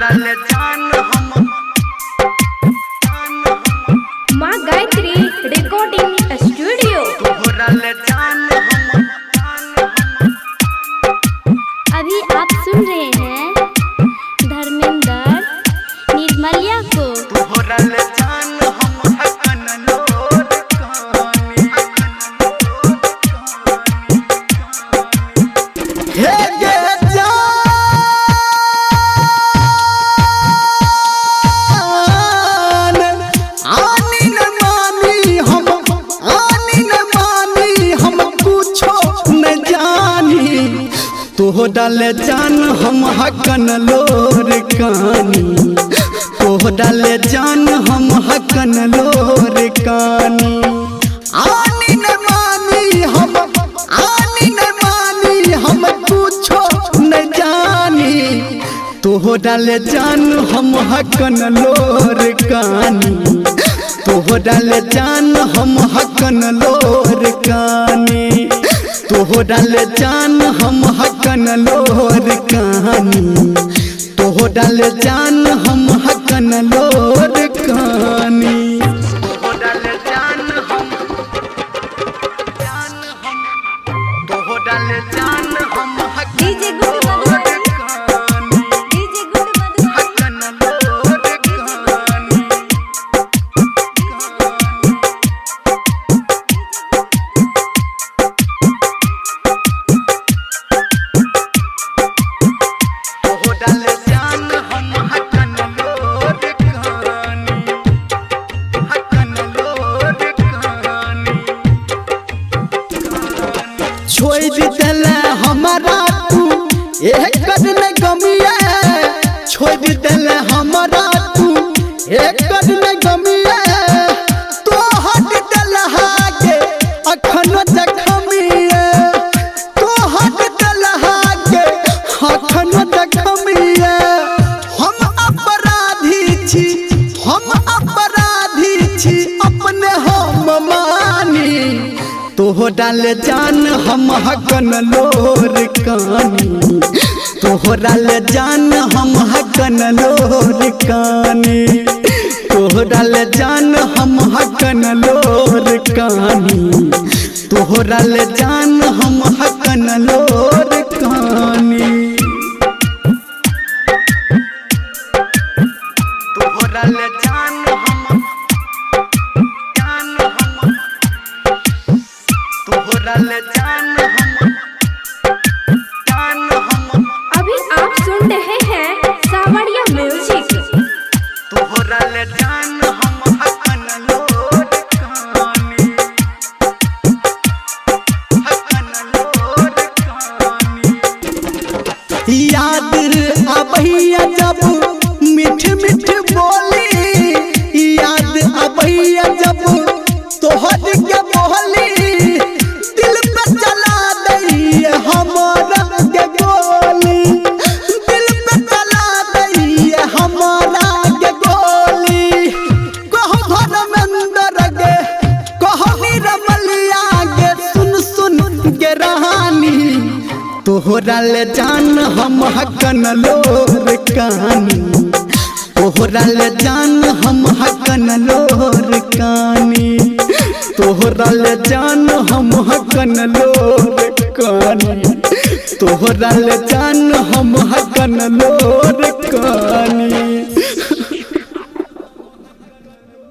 तोहरा ले जान हम माँ गायत्री रिकॉर्डिंग स्टूडियो। तोहरा ले जान हम अभी आप सुन रहे हैं धर्मेंद्र निर्मलिया को। तोहरा ले जान हम हकन लोर कहानी हे गे जान आनी न मानी हम कुछो न जानी तोहरा ले जान हम हकन लोर कहानी तोहरा ले जान हम हकन लोर कहानी आनी न मानी हम कुछो न जानी तोहरा ले जान हम हकन लोर कहानी तोहरा ले जान हम हकन लोर कहानी तोहरा ले जान हम हकन लोर कहानी तोहरा ले जान हम हकन लोर कहानी तोहरा ले जान हम तोहरा ले जान हम DJ good Madhubani, DJ good Madhubani. हकन लोर कहानी तोहरा ले जान हम हकन लोर कहानी हकन लोर कहानी छोड़ दिले हमारा तू एक कदम गमिया छोड़ दिले हमारा तू एक कदम गमिया तो हट दलहागे अखन जखमिया तो हट दलहागे अखन जखमिया हम अपराधी छी अपने हम मानी तोहरा ले जान हम हकन लोर कहानी तोहरा ले जान हम हकन लोर कहानी तोहरा ले जान हम हकन लोर कहानी तोहरा ले जान हम हकन लोर कहानी तोहरा ले जान हम तोहरा ले जान हम अभी आप सुन रहे हैं सावरिया म्यूजिक। तोहरा ले जान हम हकन लोर कहानी हकन लोर कहानी याद आबैया जब मीठ मीठ बोली याद आबैया जब तोहर के बोली दिल पे चला दैए हमारा के गोली दिल पे चला दैए हमारा के गोली कहो धर्मेंद्र गे कहो निर्मलिया गे सुन गे रानी तोहरा ले जान हम हकन लोर कहानी तोहरा ले जान हम हकन लोर कहानी तोहरा ले जान हम हकन लोर कहानी तोहरा ले जान हम हकन लोर कहानी।